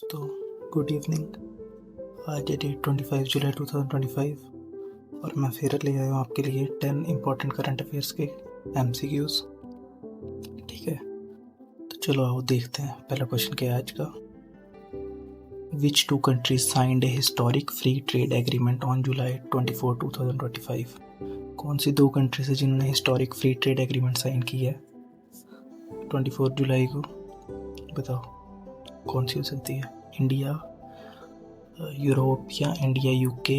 दोस्तों, good evening. आज है डेट 25 जुलाई 2025 और मैं फिर ले आया हूँ आपके लिए 10 इम्पोर्टेंट करंट अफेयर्स के MCQs। ठीक है, तो चलो आओ देखते हैं। पहला क्वेश्चन क्या है आज का। Which two countries signed a historic free trade agreement on July 24, 2025? कौन सी दो कंट्रीज है जिन्होंने historic free trade agreement sign की है 24 जुलाई को? बताओ कौन सी हो सकती है। इंडिया, यूरोप, या इंडिया UK,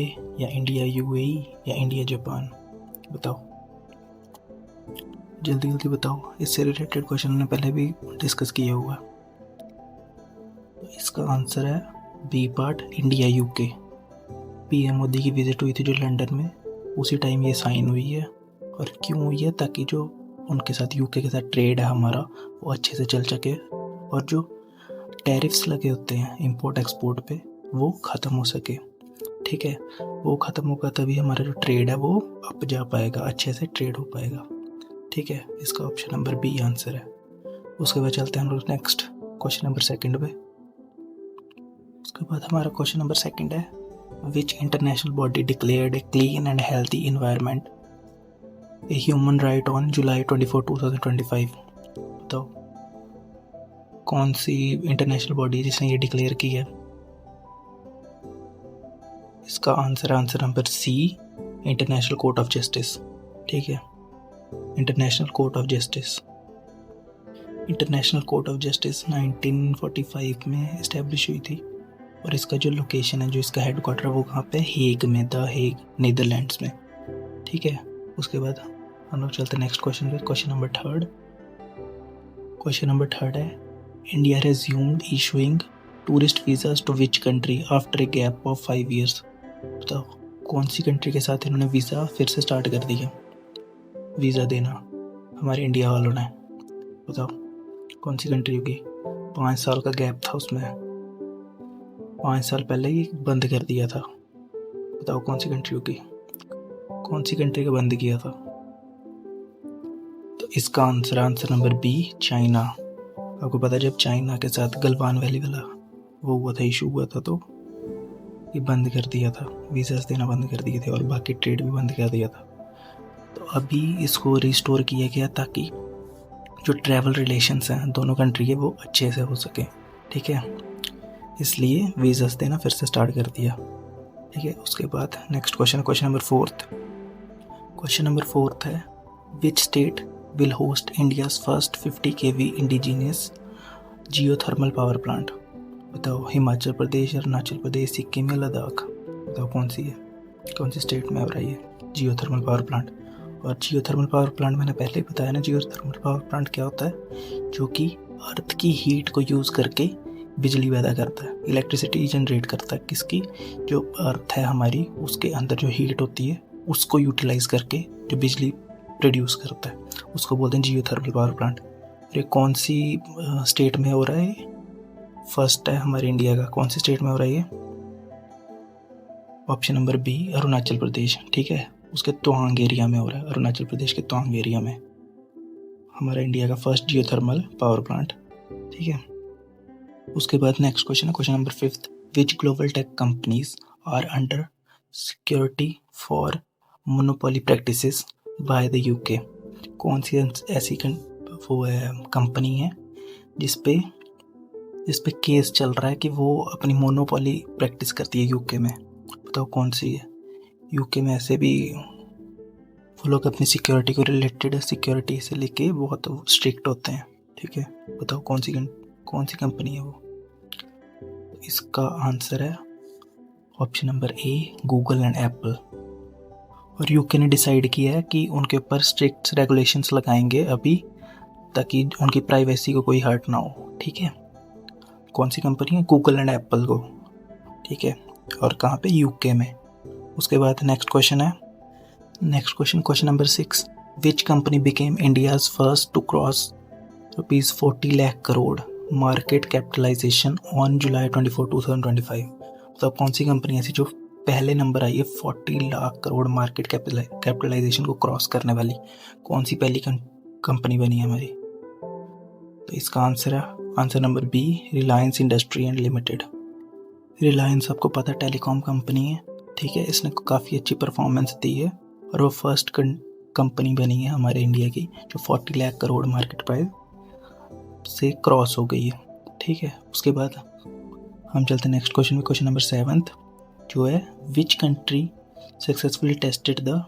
या इंडिया UAE, या इंडिया जापान? बताओ जल्दी जल्दी बताओ। इससे रिलेटेड क्वेश्चन हमने पहले भी डिस्कस किया हुआ। तो इसका आंसर है B part, India UK। PM Modi की विजिट हुई थी जो लंदन में, उसी टाइम ये साइन हुई है। और क्यों हुई है? ताकि जो उनके साथ UK के साथ ट्रेड है हमारा वो अच्छे से चल सके, और जो टैरिफ्स लगे होते हैं इंपोर्ट एक्सपोर्ट पे वो ख़त्म हो सके। ठीक है, वो ख़त्म होगा तभी हमारा जो ट्रेड है वो अप जा पाएगा, अच्छे से ट्रेड हो पाएगा। ठीक है, इसका ऑप्शन नंबर बी आंसर है। उसके बाद चलते हैं हम लोग नेक्स्ट क्वेश्चन नंबर सेकंड पे। उसके बाद हमारा क्वेश्चन नंबर सेकंड है, विच international body declared a clean and healthy environment a human right on July 24, 2025? बताओ कौन सी इंटरनेशनल बॉडी है जिसने ये डिक्लेयर की है? इसका answer number C, international court of justice. ठीक है, international court of justice. International court of justice 1945 में इस्टेब्लिश हुई थी, और इसका जो लोकेशन है, जो इसका हेडक्वार्टर है वो कहाँ पे? हेग में, द हेग, नीदरलैंड्स में। ठीक है, उसके बाद हम लोग चलते हैं नेक्स्ट क्वेश्चन पे। क्वेश्चन नंबर थर्ड है, India resumed issuing tourist visas to which country after a gap of 5 years? बताओ कौन सी कंट्री के साथ इन्होंने वीज़ा फिर से स्टार्ट कर दिया वीज़ा देना हमारे इंडिया वालों ने? बताओ कौन सी कंट्री होगी? 5 साल का गैप था उसमें, 5 साल पहले ही बंद कर दिया था। बताओ कौन सी कंट्री होगी? कौन सी कंट्री का बंद किया था? तो इसका आंसर नंबर बी, चाइना। आपको पता है जब चाइना के साथ गलवान वैली वाला वो हुआ था, इशू हुआ था, तो ये बंद कर दिया था, वीज़ास देना बंद कर दिए थे और बाकी ट्रेड भी बंद कर दिया था। तो अभी इसको रिस्टोर किया गया ताकि जो ट्रैवल रिलेशंस हैं दोनों कंट्री के वो अच्छे से हो सके। ठीक है, इसलिए वीज़ास देना फिर से स्टार्ट कर दिया। ठीक है, उसके बाद नेक्स्ट क्वेश्चन नंबर फोर्थ है, which state will host India's first 50 kV indigenous geothermal power plant? बताओ हिमाचल प्रदेश, अरुणाचल प्रदेश, सिक्किम या लद्दाख? बताओ कौन सी है, कौन सी स्टेट में हो रही है जियोथर्मल पावर प्लांट? और जियोथर्मल पावर प्लांट मैंने पहले ही बताया ना, जियोथर्मल पावर प्लांट क्या होता है? जो कि अर्थ की हीट को यूज़ करके बिजली पैदा करता है, इलेक्ट्रिसिटी जनरेट करता है। किसकी? जो अर्थ है हमारी, उसके अंदर जो हीट होती है उसको यूटिलाइज करके जो बिजली प्रोड्यूस करता है उसको बोलते हैं जियोथर्मल पावर प्लांट। ये कौन सी स्टेट में हो रहा है? फर्स्ट है हमारे इंडिया का। कौन सी स्टेट में हो रहा है ये? Option number B, Arunachal Pradesh. ठीक है, उसके तवांग एरिया में हो रहा है, अरुणाचल प्रदेश के तवांग एरिया में हमारा इंडिया का फर्स्ट जियोथर्मल पावर प्लांट। ठीक है, उसके बाद next question number fifth, which global tech companies are under security for monopoly practices by the UK? कौन सी ऐसी वो है कंपनी है जिस पे केस चल रहा है कि वो अपनी मोनोपोली प्रैक्टिस करती है UK में? बताओ कौन सी है? UK में ऐसे भी वो लोग अपनी सिक्योरिटी को रिलेटेड सिक्योरिटी से लेके बहुत स्ट्रिक्ट होते हैं। ठीक है, बताओ कौन सी कंपनी है वो? इसका आंसर है option number A, Google and Apple. और UK ने डिसाइड किया है कि उनके ऊपर स्ट्रिक्ट रेगुलेशंस लगाएंगे अभी, ताकि उनकी प्राइवेसी को कोई हर्ट ना हो। ठीक है, कौन सी कंपनी है? गूगल एंड एप्पल को। ठीक है, और कहाँ पे? UK में। उसके बाद next question number 6, which company became India's first to cross ₹40 lakh crore market capitalization on July 24, 2025? तो कौन सी कंपनी ऐसी जो पहले नंबर आई है 40 लाख करोड़ मार्केट कैपिटलाइजेशन को क्रॉस करने वाली? कौन सी पहली कंपनी बनी है हमारी? तो इसका आंसर है answer number B, Reliance industry and limited. Reliance आपको पता है टेलीकॉम कंपनी है, ठीक है। इसने काफ़ी अच्छी परफॉर्मेंस दी है और वो फर्स्ट कंपनी बनी है हमारे इंडिया की जो 40 लाख करोड़ मार्केट प्राइस से क्रॉस हो गई है, ठीक है। उसके बाद हम चलते हैं नेक्स्ट क्वेश्चन में, क्वेश्चन नंबर 7 जो है, which country successfully tested the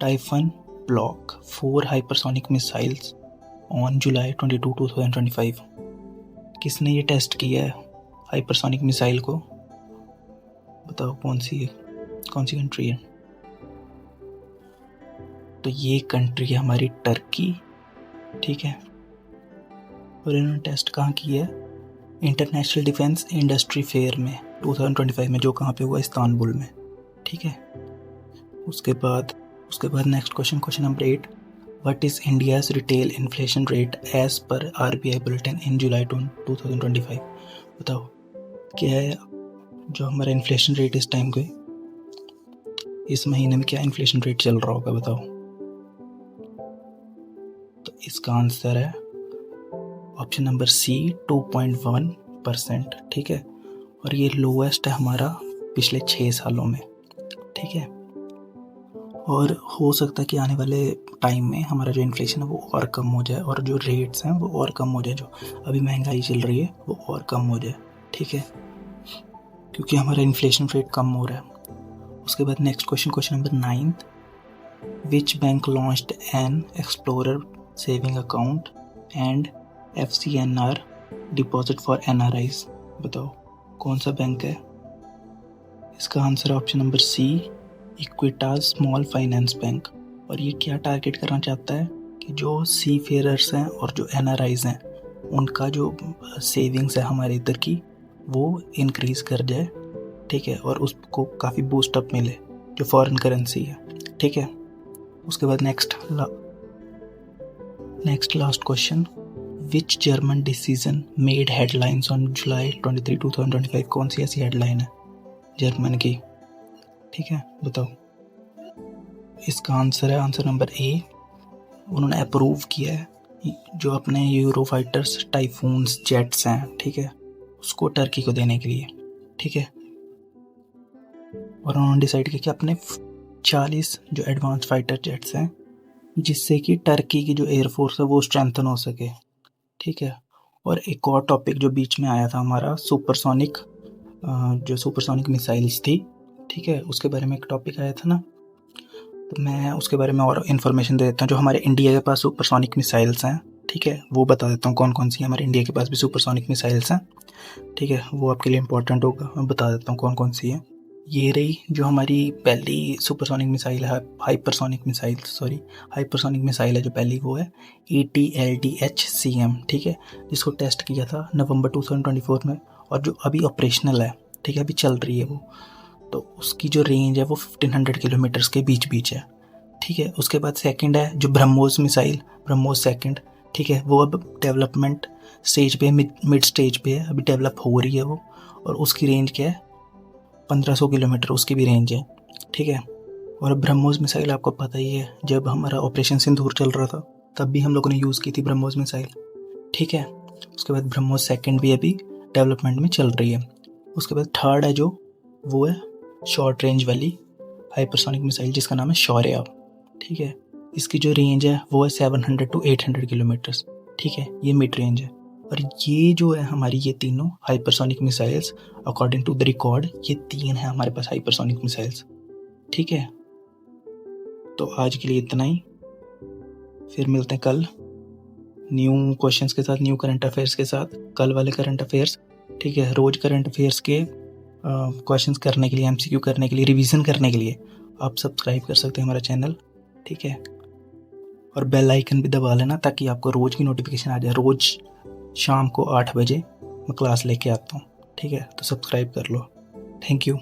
Typhon block 4 hypersonic missiles on July 22, 2025। किसने ये टेस्ट किया है हाइपरसोनिक मिसाइल को? बताओ कौन सी कंट्री है? तो ये कंट्री है हमारी टर्की, ठीक है। और इन्होंने टेस्ट कहाँ किया है? इंटरनेशनल डिफेंस इंडस्ट्री फेयर में 2025 में, जो कहाँ पे हुआ? इस्तांबुल में, ठीक है। उसके बाद next question number 8, what is India's retail inflation rate as per RBI bulletin in July 2025? बताओ क्या है जो हमारा इन्फ्लेशन रेट इस टाइम को, इस महीने में क्या इन्फ्लेशन रेट चल रहा होगा? बताओ। तो इसका आंसर है ऑप्शन नंबर सी, 2.1%, ठीक है। और ये लोएस्ट है हमारा पिछले 6 सालों में, ठीक है। और हो सकता है कि आने वाले टाइम में हमारा जो इन्फ्लेशन है वो और कम हो जाए और जो रेट्स हैं वो और कम हो जाए, जो अभी महंगाई चल रही है वो और कम हो जाए, ठीक है, क्योंकि हमारा इन्फ्लेशन रेट कम हो रहा है। उसके बाद next question number 9, which bank launched an explorer saving account and FCNR deposit for NRIs? बताओ कौन सा बैंक है? इसका आंसर है option number C, Equitas small finance bank. और ये क्या टारगेट करना चाहता है कि जो सी फेयरर्स हैं और जो NRIs हैं उनका जो सेविंग्स है हमारे इधर की वो इंक्रीज़ कर जाए, ठीक है, और उसको काफ़ी बूस्टअप मिले जो फॉरेन करेंसी है, ठीक है। उसके बाद next last question, which German decision made headlines on July 23, 2025? कौन सी ऐसी हेडलाइन है जर्मन की, ठीक है, बताओ। इसका आंसर है आंसर नंबर ए, उन्होंने अप्रूव किया है जो अपने यूरोफाइटर्स टाइफून्स जेट्स हैं, ठीक है, उसको टर्की को देने के लिए, ठीक है। और उन्होंने डिसाइड किया कि अपने 40 जो एडवांस फाइटर जेट्स हैं जिससे कि टर्की की जो एयरफोर्स है वो स्ट्रेंथन हो सके, ठीक है। और एक और टॉपिक जो बीच में आया था हमारा सुपरसोनिक मिसाइल्स थी, ठीक है, उसके बारे में एक टॉपिक आया था ना, तो मैं उसके बारे में और इन्फॉर्मेशन दे देता हूँ। जो हमारे इंडिया के पास सुपरसोनिक मिसाइल्स हैं, ठीक है, वो बता देता हूँ कौन कौन सी हमारे इंडिया के पास भी सुपरसोनिक मिसाइल्स हैं, ठीक है, वो आपके लिए इंपॉर्टेंट होगा। मैं बता देता हूँ कौन कौन सी है। ये रही जो हमारी पहली सुपरसोनिक मिसाइल है, हाइपरसोनिक मिसाइल है जो पहली, वो है ATLDHCM, ठीक है, जिसको टेस्ट किया था नवंबर 2024 में और जो अभी ऑपरेशनल है, ठीक है, अभी चल रही है वो। तो उसकी जो रेंज है वो 1500 किलोमीटर्स के बीच है, ठीक है। उसके बाद सेकंड है जो ब्रह्मोस मिसाइल, ब्रह्मोस सेकंड, ठीक है, वो अब डेवलपमेंट स्टेज पे, मिड स्टेज पे है, अभी डेवलप हो रही है वो, और उसकी रेंज क्या है 1500 किलोमीटर उसकी भी रेंज है, ठीक है। और ब्रह्मोस मिसाइल आपको पता ही है, जब हमारा ऑपरेशन सिंदूर चल रहा था तब भी हम लोगों ने यूज़ की थी ब्रह्मोस मिसाइल, ठीक है। उसके बाद ब्रह्मोस सेकंड भी अभी डेवलपमेंट में चल रही है। उसके बाद थर्ड है जो, वो है शॉर्ट रेंज वाली हाइपरसोनिक मिसाइल जिसका नाम है शौर्य, ठीक है। इसकी जो रेंज है वो है 700 to 800 किलोमीटर्स, ठीक है, ये मिड रेंज है। और ये जो है हमारी ये तीनों hypersonic missiles according to the record, ये 3 है हमारे पास हाइपरसोनिक मिसाइल्स, ठीक है। तो आज के लिए इतना ही, फिर मिलते हैं कल न्यू क्वेश्चंस के साथ, न्यू करंट अफेयर्स के साथ, कल वाले करंट अफेयर्स, ठीक है। रोज़ करंट अफेयर्स के क्वेश्चंस करने के लिए, MCQ करने के लिए, रिवीजन करने के लिए आप सब्सक्राइब कर सकते हैं हमारा चैनल, ठीक है। और बेल आइकन भी दबा लेना ताकि आपको रोज़ की नोटिफिकेशन आ जाए। रोज़ शाम को 8 बजे मैं क्लास लेके आता हूँ, ठीक है, तो सब्सक्राइब कर लो। Thank you.